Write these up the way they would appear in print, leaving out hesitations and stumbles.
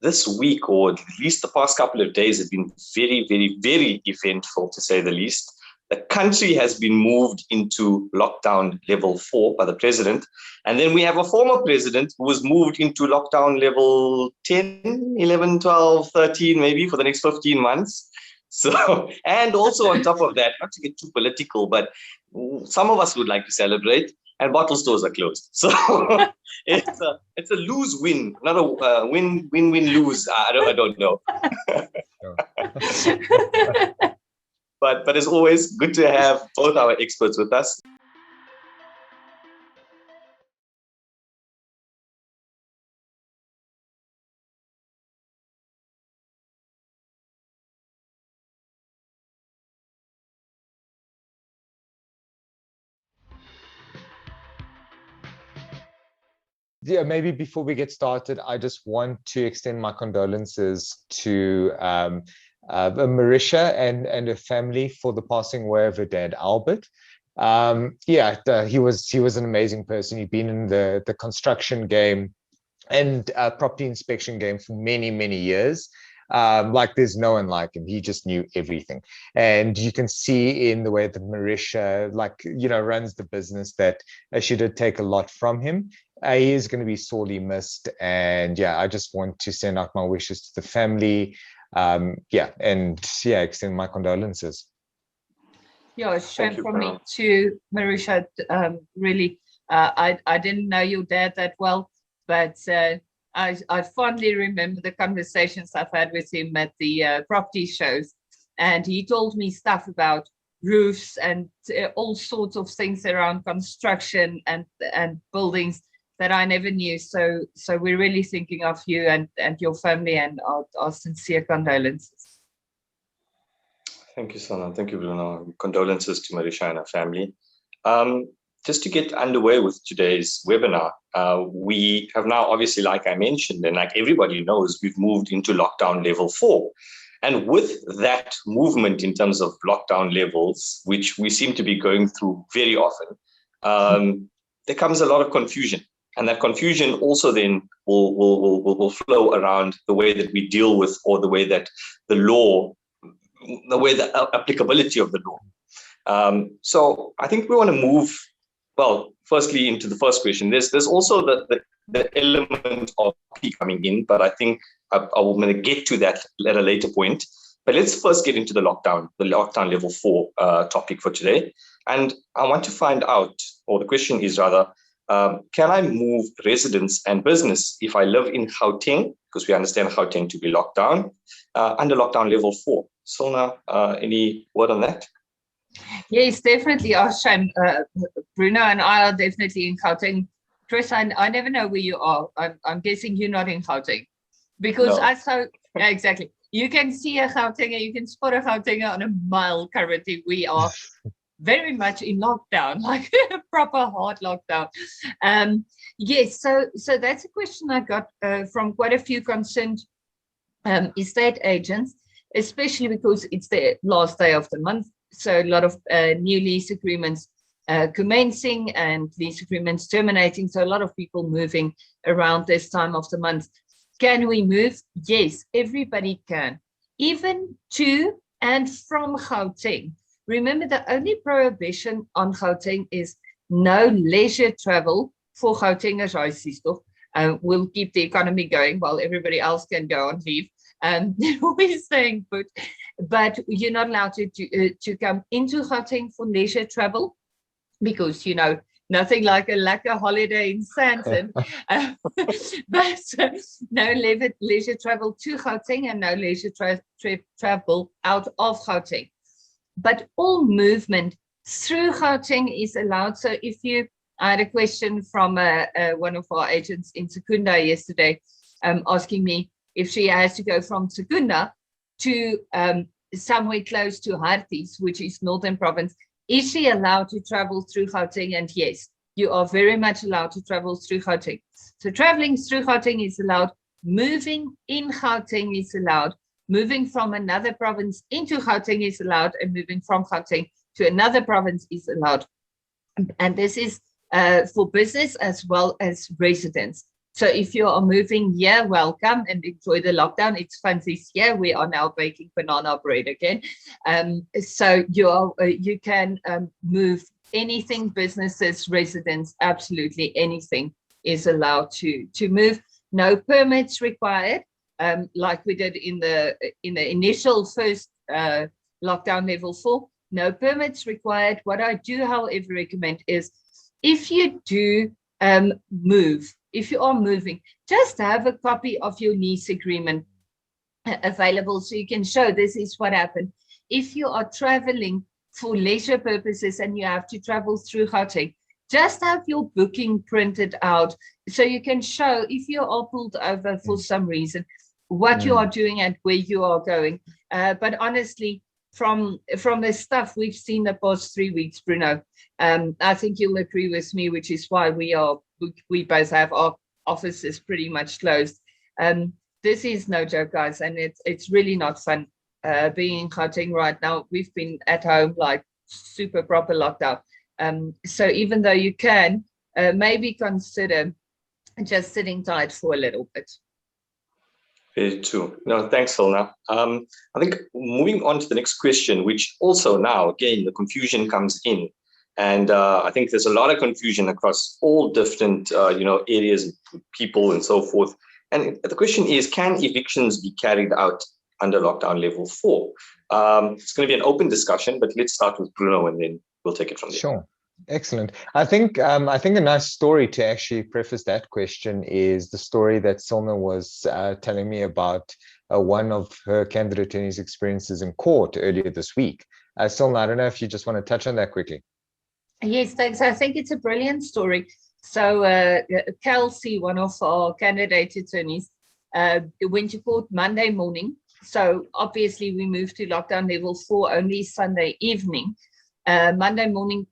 this week, or at least the past couple of days, have been very, very, very eventful, to say the least. The country has been moved into lockdown level 4 by the president. And then we have a former president who was moved into lockdown level 10, 11, 12, 13, maybe for the next 15 months. So, and also on top of that, not to get too political, but some of us would like to celebrate, and bottle stores are closed. So it's a lose-win, not a win-win-lose. I don't know. But as always, good to have both our experts with us. Yeah, maybe before we get started, I just want to extend my condolences to Marisia and her family for the passing away of her dad, Albert. He was an amazing person. He'd been in the construction game and property inspection game for many, many years. Like there's no one like him. He just knew everything. And you can see in the way that Marisia, runs the business, that she did take a lot from him. He is going to be sorely missed. And I just want to send out my wishes to the family. Extend my condolences. Yeah, shame for me too, Marisia. Really, I didn't know your dad that well, but I fondly remember the conversations I've had with him at the property shows, and he told me stuff about roofs and all sorts of things around construction and buildings that I never knew. So we're really thinking of you and your family, and our sincere condolences. Thank you, Sana. Thank you, Bruno. Condolences to Marisia and her family. Just to get underway with today's webinar, we have now, obviously, like I mentioned, and like everybody knows, we've moved into lockdown level 4. And with that movement in terms of lockdown levels, which we seem to be going through very often, there comes a lot of confusion. And that confusion also then will flow around the way that we deal with, or the way that the applicability of the law. So I think we want to move, firstly, into the first question. There's also the element of P coming in, but I think I'm going to get to that at a later point. But let's first get into the lockdown level 4 topic for today. And I want to find out, or the question is rather, can I move residence and business if I live in Gauteng, because we understand Gauteng to be locked down, under lockdown level 4? Sona, any word on that? Yes, definitely. Shame. Bruno and I are definitely in Gauteng. Chris, I never know where you are. I'm guessing you're not in Gauteng, because exactly. You can see a Gautenger, you can spot a Gautenger on a mile currently. We are very much in lockdown, like a proper hard lockdown. Yes, so that's a question I got from quite a few concerned estate agents, especially because it's the last day of the month. So a lot of new lease agreements commencing and lease agreements terminating. So a lot of people moving around this time of the month. Can we move? Yes, everybody can, even to and from Gauteng. Remember, the only prohibition on Gauteng is no leisure travel for Gautengers. We'll keep the economy going while everybody else can go on leave. We're staying put, but you're not allowed to come into Gauteng for leisure travel, because nothing like a lekker holiday in Sandton. But no leisure travel to Gauteng and no leisure travel out of Gauteng. But all movement through Gauteng is allowed. So I had a question from one of our agents in Secunda yesterday, asking me if she has to go from Secunda to somewhere close to Harties, which is Northern Province. Is she allowed to travel through Gauteng? And yes, you are very much allowed to travel through Gauteng. So traveling through Gauteng is allowed. Moving in Gauteng is allowed. Moving from another province into Gauteng is allowed, and moving from Gauteng to another province is allowed. And this is for business as well as residents. So if you are moving here, welcome and enjoy the lockdown. It's fancy here. We are now baking banana bread again. So you can move anything, businesses, residents, absolutely anything is allowed to move. No permits required, like we did in the initial first lockdown level 4. No permits required. What I do, however, recommend is if you do move, if you are moving, just have a copy of your lease agreement available so you can show this is what happened. If you are traveling for leisure purposes and you have to travel through Gauteng, just have your booking printed out so you can show if you are pulled over for some reason, what you are doing and where you are going. But honestly, from the stuff we've seen the past 3 weeks, Bruno, I think you'll agree with me, which is why we both have our offices pretty much closed. This is no joke, guys, and it's really not fun being in Gauteng right now. We've been at home like super proper lockdown. So even though you can maybe consider just sitting tight for a little bit. Very true. No, thanks, Hilna. I think moving on to the next question, which also now, again, the confusion comes in. And I think there's a lot of confusion across all different, areas, people and so forth. And the question is, can evictions be carried out under lockdown level 4? It's going to be an open discussion, but let's start with Bruno and then we'll take it from there. Sure. Excellent. I think a nice story to actually preface that question is the story that Silna was telling me about one of her candidate attorney's experiences in court earlier this week. Silna, I don't know if you just want to touch on that quickly. Yes, thanks. I think it's a brilliant story. So Kelsey, one of our candidate attorneys, went to court Monday morning. So obviously we moved to lockdown level 4 only Sunday evening. Monday morning,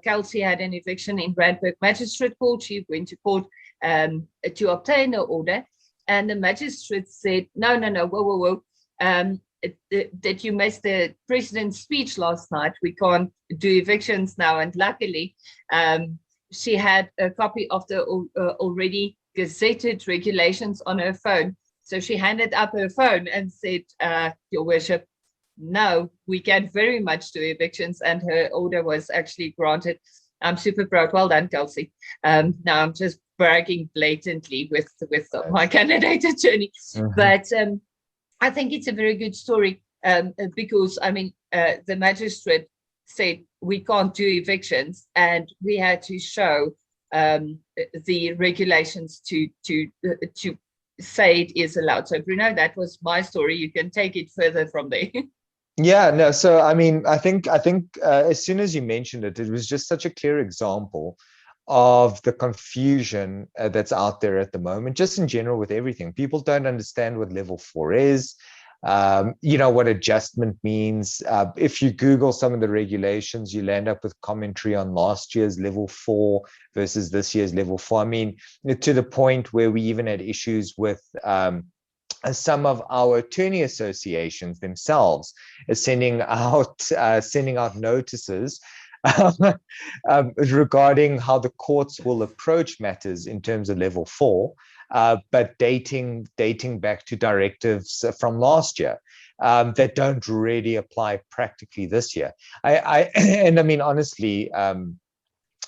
Kelsey had an eviction in Randburg Magistrate Court. She went to court to obtain an order, and the magistrate said, no, whoa. That you missed the president's speech last night. We can't do evictions now. And luckily, she had a copy of the already gazetted regulations on her phone. So she handed up her phone and said, Your Worship, no, we can very much do evictions, and her order was actually granted. I'm super proud. Well done, Kelsey. Now I'm just bragging blatantly with my candidate attorney. But I think it's a very good story because, the magistrate said we can't do evictions, and we had to show the regulations to say it is allowed. So, Bruno, that was my story. You can take it further from there. Yeah, no. So, I think as soon as you mentioned it, it was just such a clear example of the confusion that's out there at the moment, just in general with everything. People don't understand what level 4 is, what adjustment means. If you Google some of the regulations, you'll end up with commentary on last year's level 4 versus this year's level 4. To the point where we even had issues with some of our attorney associations themselves sending out notices regarding how the courts will approach matters in terms of level 4, but dating back to directives from last year that don't really apply practically this year. Honestly,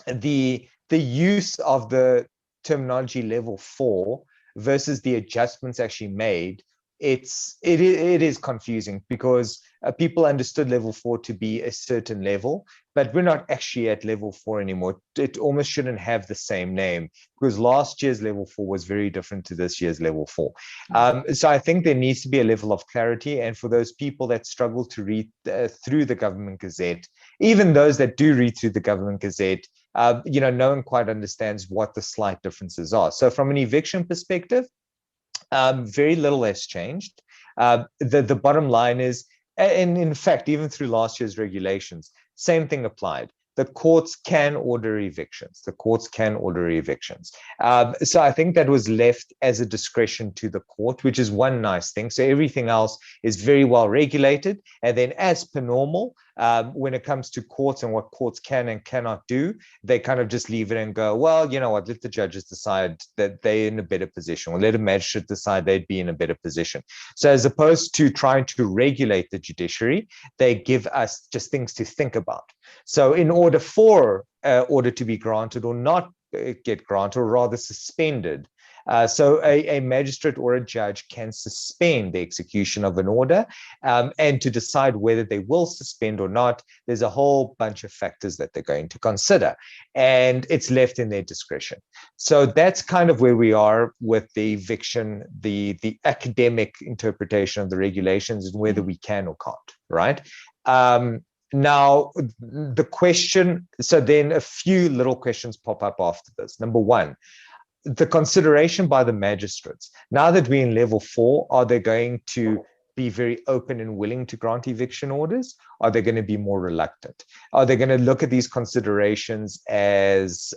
the use of the terminology level 4 versus the adjustments actually made, it is confusing because people understood level 4 to be a certain level, but we're not actually at level 4 anymore. It almost shouldn't have the same name because last year's level 4 was very different to this year's level 4. So I think there needs to be a level of clarity, and for those people that struggle to read through the government gazette, even those that do read through the government gazette, no one quite understands what the slight differences are. So from an eviction perspective, very little has changed. The bottom line is, and in fact, even through last year's regulations, same thing applied. The courts can order evictions. So I think that was left as a discretion to the court, which is one nice thing. So everything else is very well regulated. And then as per normal, When it comes to courts and what courts can and cannot do, they kind of just leave it and go, well, you know what, let the judges decide that they're in a better position, or let a magistrate decide they'd be in a better position. So as opposed to trying to regulate the judiciary, they give us just things to think about. So in order for order to be granted or not get granted, or rather suspended, so a magistrate or a judge can suspend the execution of an order, and to decide whether they will suspend or not, there's a whole bunch of factors that they're going to consider, and it's left in their discretion. So that's kind of where we are with the eviction, the academic interpretation of the regulations and whether we can or can't, right? Now, the question, so then a few little questions pop up after this. Number one, the consideration by the magistrates. Now that we're in level 4, are they going to be very open and willing to grant eviction orders? Are they going to be more reluctant? Are they going to look at these considerations as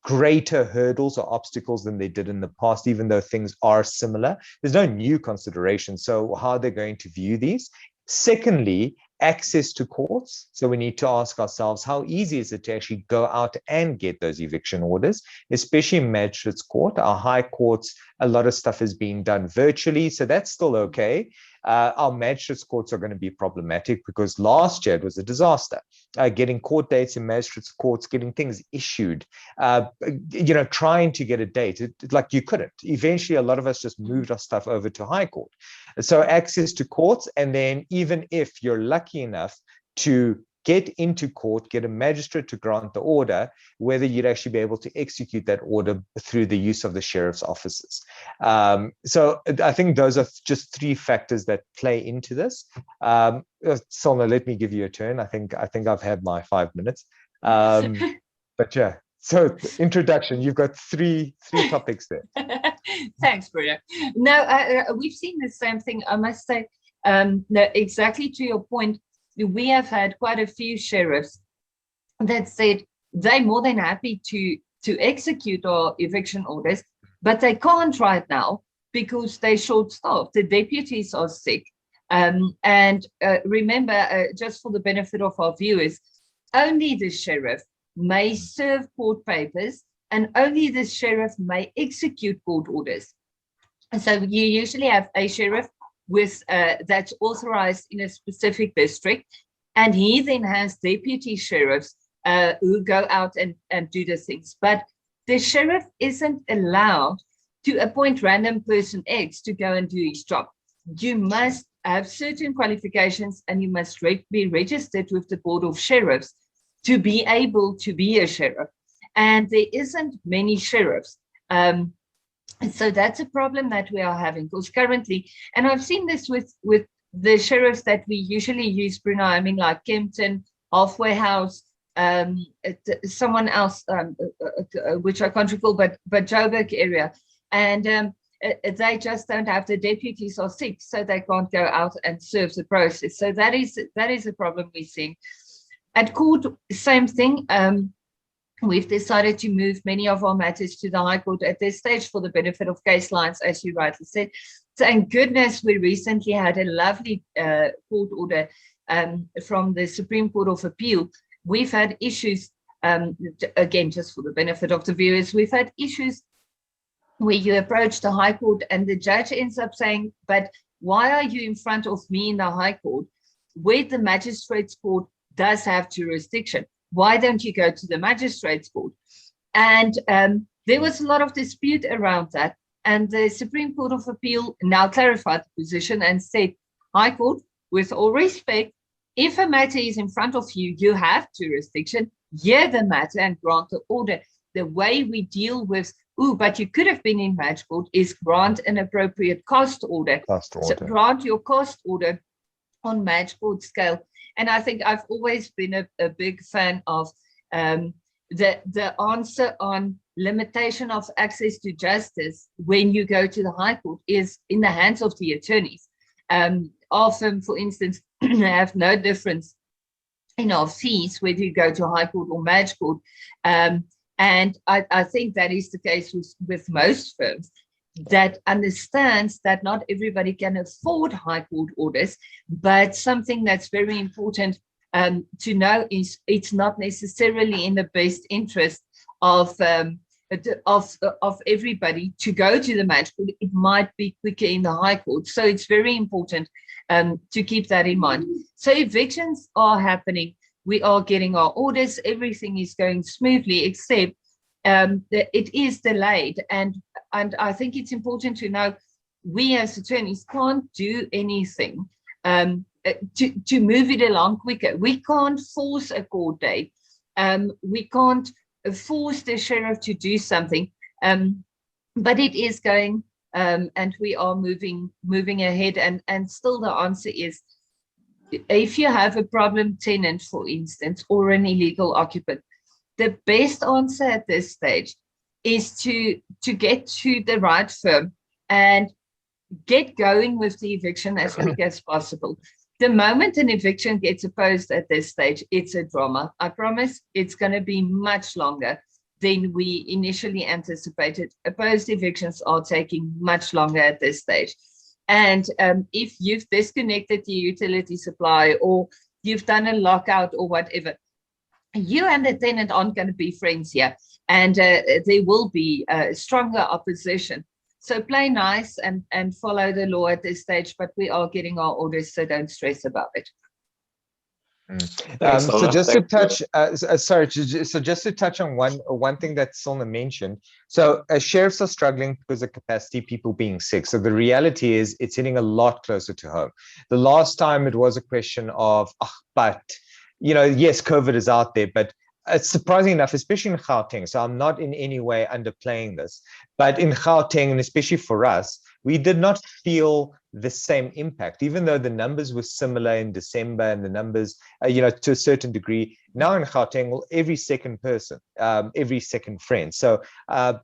greater hurdles or obstacles than they did in the past, even though things are similar? There's no new consideration. So how are they going to view these? Secondly, access to courts. So we need to ask ourselves, how easy is it to actually go out and get those eviction orders, especially in magistrates court? Our high courts, a lot of stuff is being done virtually, so that's still okay. Our magistrates courts are going to be problematic because last year it was a disaster. Getting court dates in magistrates courts, getting things issued, trying to get a date, like you couldn't. Eventually, a lot of us just moved our stuff over to high court. So access to courts, and then even if you're lucky enough to get into court, get a magistrate to grant the order, whether you'd actually be able to execute that order through the use of the sheriff's offices. So I think those are just 3 factors that play into this. Solna, let me give you a turn. I think I've had my 5 minutes. But yeah, so introduction, you've got three topics there. Thanks, Bruno. No, we've seen the same thing, I must say. No, exactly to your point, we have had quite a few sheriffs that said they're more than happy to execute our eviction orders, but they can't right now because they're short-staffed. The deputies are sick. And remember, just for the benefit of our viewers, only the sheriff may serve court papers and only the sheriff may execute court orders. So you usually have a sheriff with that's authorized in a specific district, and he then has deputy sheriffs who go out and do the things. But the sheriff isn't allowed to appoint random person X to go and do his job. You must have certain qualifications and you must be registered with the Board of Sheriffs to be able to be a sheriff. And there isn't many sheriffs. So that's a problem that we are having, because currently, and I've seen this with the sheriffs that we usually use, Bruno, I mean like Kempton, Halfway House, someone else, which I can't recall, but Joburg area. And they just don't have, the deputies are sick, so they can't go out and serve the process. So that is a problem we're seeing. At court, same thing. We've decided to move many of our matters to the High Court at this stage for the benefit of case lines, as you rightly said. Thank goodness we recently had a lovely court order from the Supreme Court of Appeal. We've had issues, again, just for the benefit of the viewers, we've had issues where you approach the High Court and the judge ends up saying, but why are you in front of me in the High Court where the Magistrates Court does have jurisdiction? Why don't you go to the Magistrates Court? And there was a lot of dispute around that. And the Supreme Court of Appeal now clarified the position and said, High Court, with all respect, if a matter is in front of you, you have jurisdiction, hear the matter and grant the order. The way we deal with, but you could have been in Mag Court, is grant an appropriate cost order. So grant your cost order on Mag Court scale. And I think I've always been a big fan of the answer on limitation of access to justice when you go to the High Court is in the hands of the attorneys. Often, for instance, have no difference in our fees whether you go to High Court or Mag Court. And I think that is the case with most firms. that understands that not everybody can afford high court orders, but something that's very important to know is it's not necessarily in the best interest of everybody to go to the match court. It might be quicker in the high court. So it's very important to keep that in mind. So evictions are happening. We are getting our orders. Everything is going smoothly, except it is delayed. And I think it's important to know we as attorneys can't do anything to move it along quicker. We can't force a court date. We can't force the sheriff to do something, but it is going, and we are moving ahead. And still the answer is, if you have a problem tenant, for instance, or an illegal occupant, the best answer at this stage is to get to the right firm and get going with the eviction as quick as possible. The moment an eviction gets opposed at this stage, it's a drama. I promise it's going to be much longer than we initially anticipated. Opposed evictions are taking much longer at this stage. And if you've disconnected your utility supply, or you've done a lockout or whatever, you and the tenant aren't going to be friends here. And there will be stronger opposition. So play nice and follow the law at this stage, but we are getting our orders, so don't stress about it. So just to touch, so just to touch on one thing that Silna mentioned. So sheriffs are struggling because of capacity, people being sick. So the reality is it's hitting a lot closer to home. The last time it was a question of, but, you know, yes, COVID is out there, but it's surprising enough, especially in Gauteng. So I'm not in any way underplaying this, but in Gauteng, and especially for us, we did not feel the same impact, even though the numbers were similar in December, and the numbers, you know, to a certain degree. Now in Gauteng, well, every second person, every second friend. So,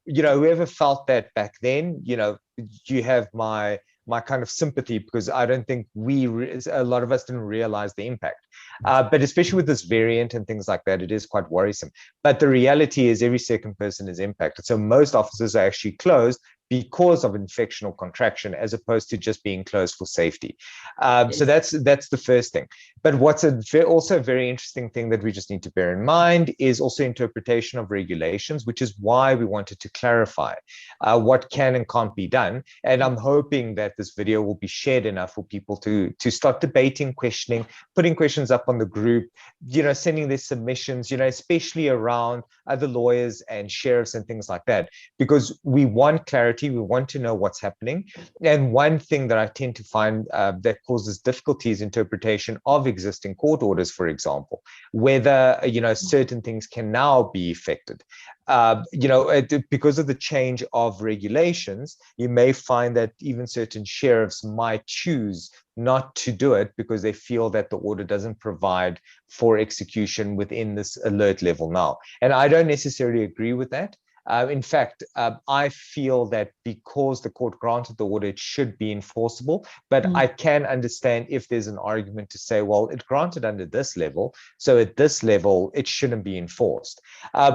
you know, whoever felt that back then, you know, you have my kind of sympathy, because I don't think a lot of us didn't realize the impact. But especially with this variant and things like that, it is quite worrisome. But the reality is every second person is impacted. So most offices are actually closed because of infection or contraction, as opposed to just being closed for safety. So that's the first thing. But what's also a very interesting thing that we just need to bear in mind is also interpretation of regulations, which is why we wanted to clarify what can and can't be done. And I'm hoping that this video will be shared enough for people to start debating, questioning, putting questions up on the group, you know, sending their submissions, you know, especially around other lawyers and sheriffs and things like that, because we want clarity. We want to know what's happening. And one thing that I tend to find that causes difficulties interpretation of existing court orders, for example, whether, you know, certain things can now be effected. You know, because of the change of regulations, you may find that even certain sheriffs might choose not to do it because they feel that the order doesn't provide for execution within this alert level now. And I don't necessarily agree with that. In fact, I feel that because the court granted the order, it should be enforceable. But I can understand if there's an argument to say, well, it granted under this level, so at this level, it shouldn't be enforced.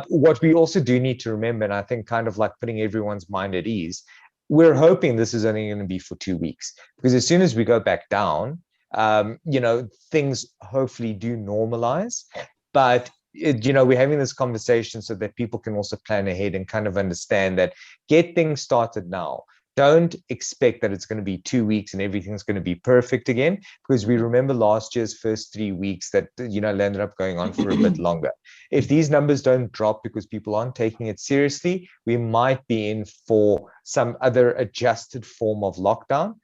What we also do need to remember, and I think kind of like putting everyone's mind at ease, we're hoping this is only going to be for 2 weeks, because as soon as we go back down, you know, things hopefully do normalize. But you know, we're having this conversation so that people can also plan ahead and kind of understand that get things started now. Don't expect that it's going to be 2 weeks and everything's going to be perfect again, because we remember last year's first 3 weeks that, you know, ended up going on for a bit longer. If these numbers don't drop because people aren't taking it seriously, we might be in for some other adjusted form of lockdown.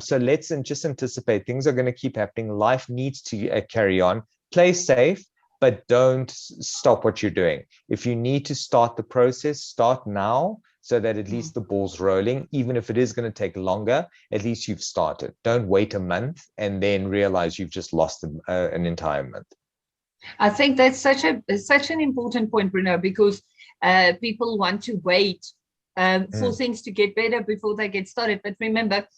So let's just anticipate things are going to keep happening. Life needs to carry on. Play safe, but don't stop what you're doing. If you need to start the process, start now, so that at least the ball's rolling. Even if it is going to take longer, at least you've started. Don't wait a month and then realize you've just lost an entire month. I think that's such an important point, Bruno, because people want to wait for things to get better before they get started. But remember,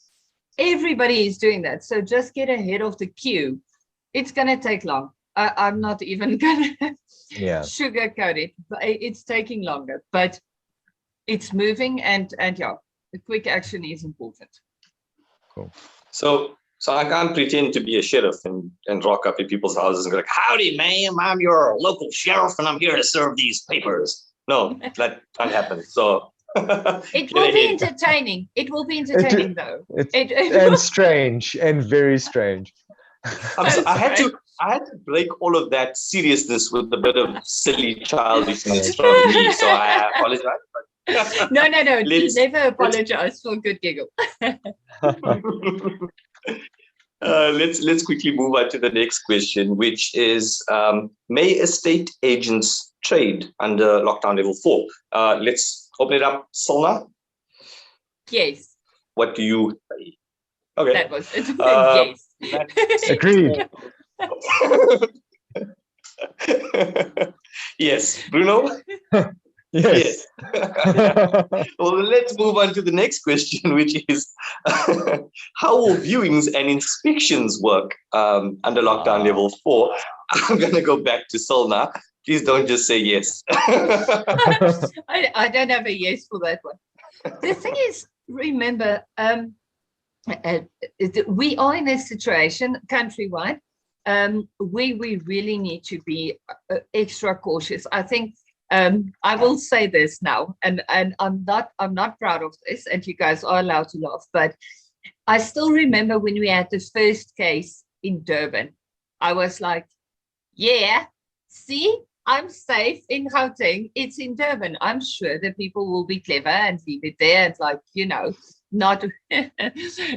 everybody is doing that. So just get ahead of the queue. It's going to take long. I'm not even going to sugarcoat it, but it's taking longer, but it's moving, and yeah, the quick action is important. Cool. So I can't pretend to be a sheriff and rock up at people's houses and go like, howdy, ma'am, I'm your local sheriff and I'm here to serve these papers. No, that can't happen. So it will be entertaining. It will be entertaining, though. And strange, and very strange. I had to break all of that seriousness with a bit of silly childishness from me. So I apologize. No. Never apologize for a good giggle. Let's quickly move on to the next question, which is, may estate agents trade under lockdown level 4? Let's open it up. Solna? Yes. What do you say? Okay. That was it. Yes. Agreed. Yes. Bruno? Yes. Well, let's move on to the next question, which is, how will viewings and inspections work under lockdown level 4? I'm going to go back to Solna. Please don't just say yes. I don't have a yes for that one. The thing is, remember, we are in a situation countrywide where we really need to be extra cautious. I think I will say this now, and I'm not proud of this, and you guys are allowed to laugh, but I still remember when we had the first case in Durban. I was like, yeah, see, I'm safe in Gauteng. It's in Durban. I'm sure that people will be clever and leave it there and, like, you know, not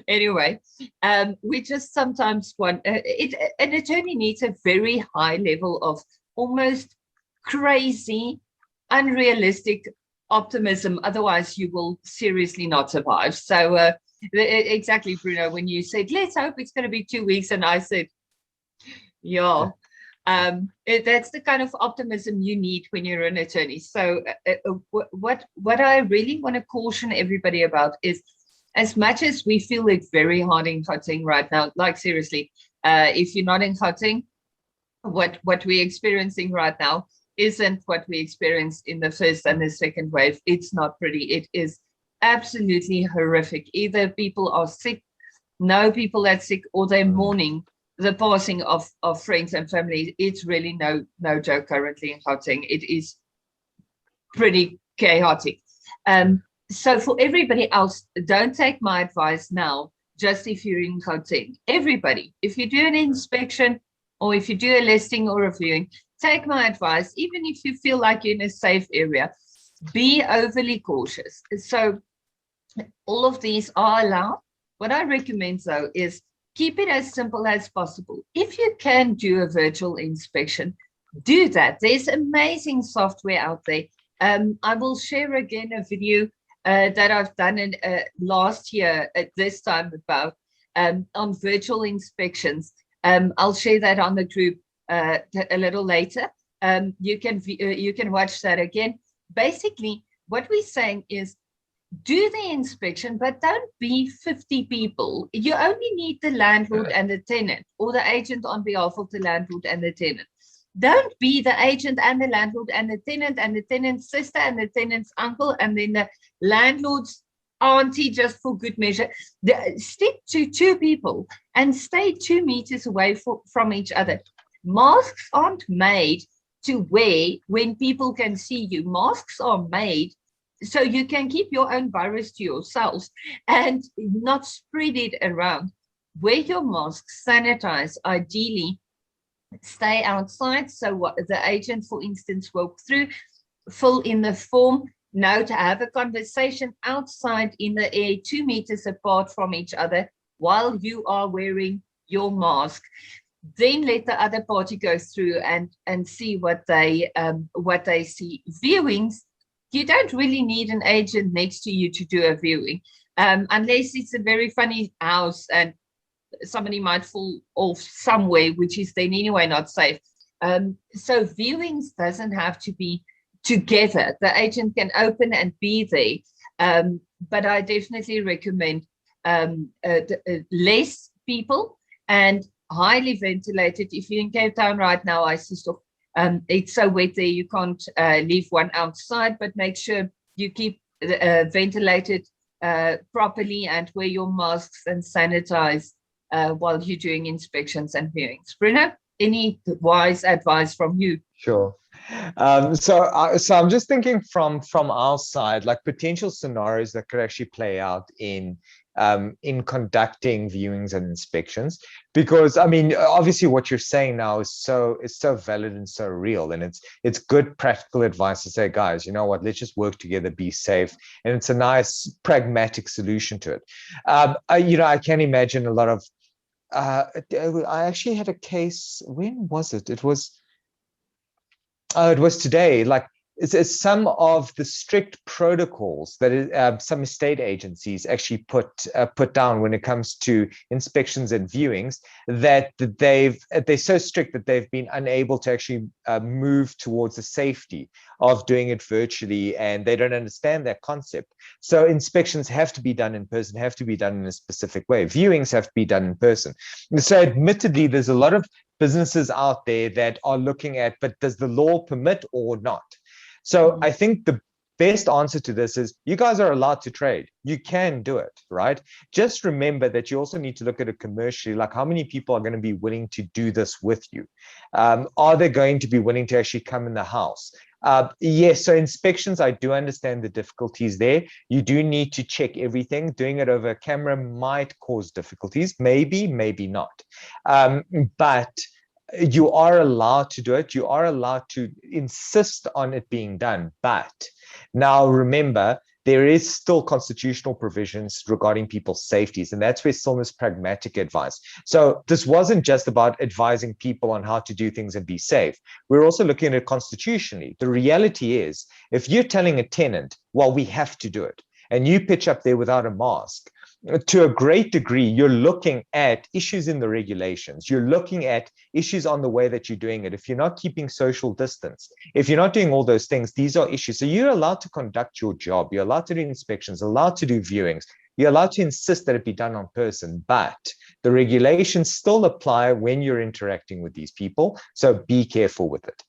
anyway. We just sometimes want an attorney needs a very high level of almost crazy, unrealistic optimism. Otherwise, you will seriously not survive. So exactly, Bruno, when you said, let's hope it's going to be 2 weeks, and I said, yeah. That's the kind of optimism you need when you're an attorney. So what I really want to caution everybody about is, as much as we feel it very hard in Gauteng right now, like seriously, if you're not in Gauteng, what we're experiencing right now isn't what we experienced in the first and the second wave. It's not pretty. It is absolutely horrific. Either people are sick, know people that's sick, or they're mourning the passing of friends and family. It's really no joke currently in Gauteng. It is pretty chaotic. So for everybody else, don't take my advice now, just if you're in Gauteng. Everybody, if you do an inspection or if you do a listing or a viewing, take my advice, even if you feel like you're in a safe area, be overly cautious. So all of these are allowed. What I recommend, though, is keep it as simple as possible. If you can do a virtual inspection, do that. There's amazing software out there. I will share again a video that I've done in last year at this time about on virtual inspections. I'll share that on the group a little later. You can watch that again. Basically, what we're saying is, do the inspection, but don't be 50 people. You only need the landlord and the tenant, or the agent on behalf of the landlord and the tenant. Don't be the agent and the landlord and the tenant's sister and the tenant's uncle, and then the landlord's auntie, just for good measure. Stick to 2 people and stay 2 meters away from each other. Masks aren't made to wear when people can see you. Masks are made so you can keep your own virus to yourself and not spread it around. Wear your mask, sanitize, ideally stay outside. So what the agent, for instance, walk through, fill in the form, now to have a conversation outside in the air, 2 meters apart from each other while you are wearing your mask. Then let the other party go through and see what they see. Viewings, you don't really need an agent next to you to do a viewing, unless it's a very funny house and somebody might fall off somewhere, which is then anyway not safe. So viewings doesn't have to be together. The agent can open and be there, but I definitely recommend less people and highly ventilated. If you're in Cape Town right now, I see stuff. It's so wet there, you can't leave one outside, but make sure you keep ventilated properly and wear your masks and sanitize while you're doing inspections and viewings. Bruno, any wise advice from you? Sure. So I'm just thinking from our side, like potential scenarios that could actually play out in conducting viewings and inspections, because I mean, obviously what you're saying now is so valid and so real, and it's good practical advice to say, guys, you know what, let's just work together, be safe, and it's a nice pragmatic solution to it. I can imagine a lot of I actually had a case. When was it? It was today. Like, it's some of the strict protocols that some estate agencies actually put down when it comes to inspections and viewings, that they're so strict that they've been unable to actually move towards the safety of doing it virtually, and they don't understand that concept. So inspections have to be done in person, have to be done in a specific way. Viewings have to be done in person. So admittedly, there's a lot of businesses out there that are looking at, but does the law permit or not? So I think the best answer to this is, you guys are allowed to trade. You can do it, right? Just remember that you also need to look at it commercially, like how many people are going to be willing to do this with you? Are they going to be willing to actually come in the house? Yes, so inspections, I do understand the difficulties there. You do need to check everything. Doing it over camera might cause difficulties, maybe not. But you are allowed to do it. You are allowed to insist on it being done. But now remember, there is still constitutional provisions regarding people's safeties, and that's where still is pragmatic advice. So this wasn't just about advising people on how to do things and be safe. We're also looking at it constitutionally. The reality is, if you're telling a tenant, well, we have to do it, and you pitch up there without a mask, to a great degree, you're looking at issues in the regulations. You're looking at issues on the way that you're doing it. If you're not keeping social distance, if you're not doing all those things, these are issues. So you're allowed to conduct your job. You're allowed to do inspections, allowed to do viewings. You're allowed to insist that it be done on person, but the regulations still apply when you're interacting with these people. So be careful with it.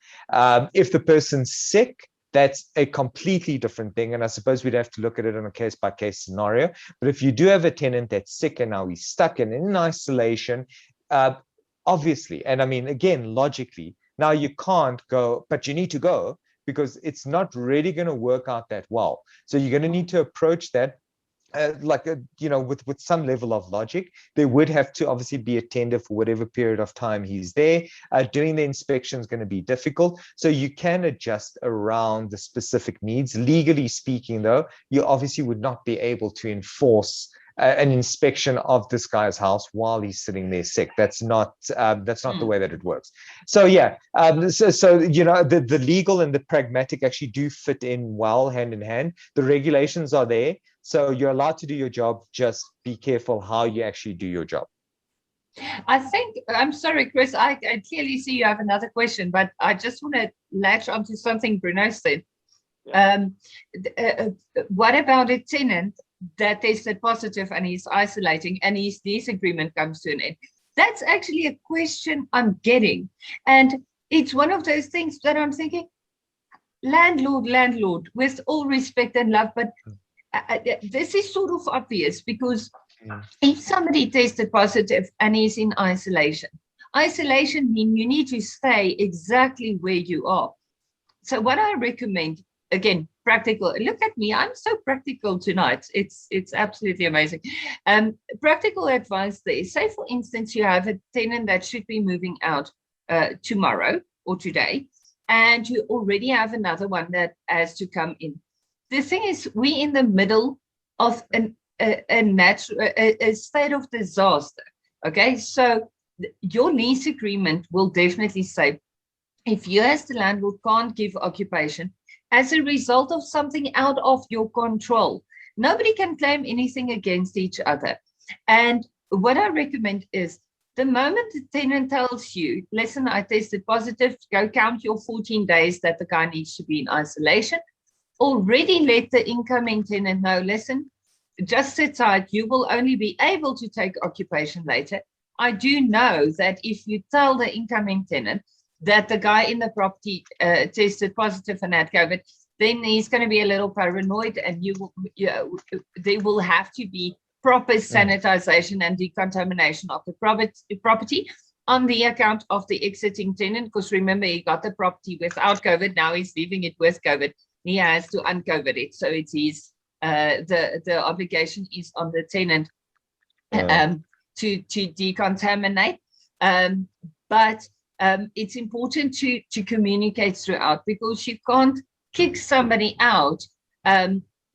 If the person's sick, that's a completely different thing. And I suppose we'd have to look at it on a case-by-case scenario. But if you do have a tenant that's sick and now he's stuck and in isolation, obviously, and I mean, again, logically, now you can't go, but you need to go, because it's not really going to work out that well. So you're going to need to approach that with some level of logic. There would have to obviously be a tender for whatever period of time he's there. Doing the inspection is going to be difficult. So you can adjust around the specific needs. Legally speaking, though, you obviously would not be able to enforce an inspection of this guy's house while he's sitting there sick. That's not the way that it works. So yeah, the legal and the pragmatic actually do fit in well hand in hand. The regulations are there, so you're allowed to do your job. Just be careful how you actually do your job. I think, I'm sorry, Chris, I clearly see you have another question, but I just want to latch onto something Bruno said. Yeah. What about a tenant that tested positive and he's isolating and his lease agreement comes to an end? That's actually a question I'm getting. And it's one of those things that I'm thinking, landlord, with all respect and love, but this is sort of obvious, because if somebody tested positive and is in isolation means you need to stay exactly where you are. So what I recommend, again, practical. Look at me, I'm so practical tonight. It's absolutely amazing. Practical advice there. Say, for instance, you have a tenant that should be moving out tomorrow or today, and you already have another one that has to come in. The thing is, we're in the middle of a state of disaster. Okay, so your lease agreement will definitely say, if you as the landlord can't give occupation as a result of something out of your control, nobody can claim anything against each other. And what I recommend is, the moment the tenant tells you, listen, I tested positive, go count your 14 days that the guy needs to be in isolation, already let the incoming tenant know, listen, just sit tight, you will only be able to take occupation later. I do know that if you tell the incoming tenant that the guy in the property tested positive and had COVID, then he's going to be a little paranoid, and there will have to be proper sanitization and decontamination of the property on the account of the exiting tenant, because remember, he got the property without COVID, now he's leaving it with COVID. He has to uncovid it, so it's his the obligation is on the tenant to decontaminate. But it's important to communicate throughout, because you can't kick somebody out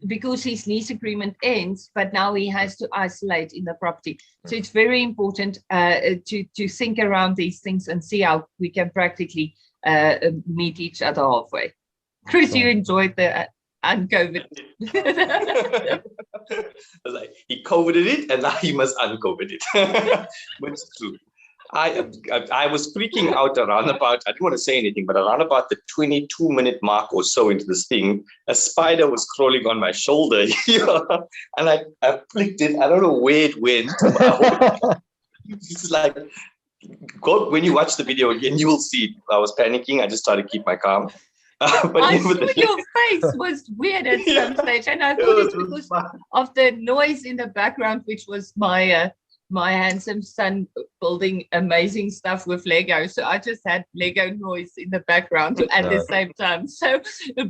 because his lease agreement ends, but now he has to isolate in the property. So it's very important to think around these things and see how we can practically meet each other halfway. Chris, you enjoyed the uncovid. Like, he coveted it and now he must uncovid it. But it's true. I was freaking out around about, I didn't want to say anything, but around about the 22-minute mark or so into this thing, a spider was crawling on my shoulder, and I flicked it. I don't know where it went. It's like, when you watch the video again, you will see I was panicking. I just tried to keep my calm. But I saw your face was weird at some stage, and I thought it's because of the noise in the background, which was my handsome son building amazing stuff with Lego. So I just had Lego noise in the background at the same time. So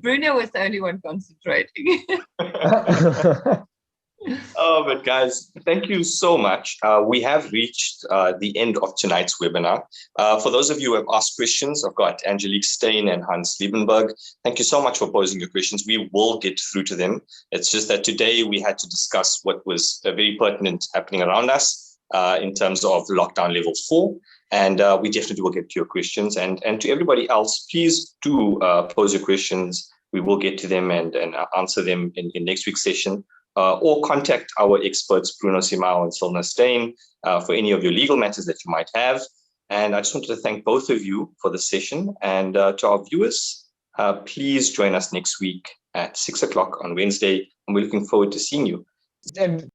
Bruno was the only one concentrating. Oh, but guys, thank you so much. We have reached the end of tonight's webinar. For those of you who have asked questions, I've got Angelique Stein and Hans Liebenberg. Thank you so much for posing your questions. We will get through to them. It's just that today we had to discuss what was very pertinent happening around us in terms of lockdown level 4. And we definitely will get to your questions. And to everybody else, please do pose your questions. We will get to them and answer them in next week's session. Or contact our experts, Bruno, Simão, and Silna Stein, for any of your legal matters that you might have. And I just wanted to thank both of you for the session. And to our viewers, please join us next week at 6 o'clock on Wednesday. And we're looking forward to seeing you. And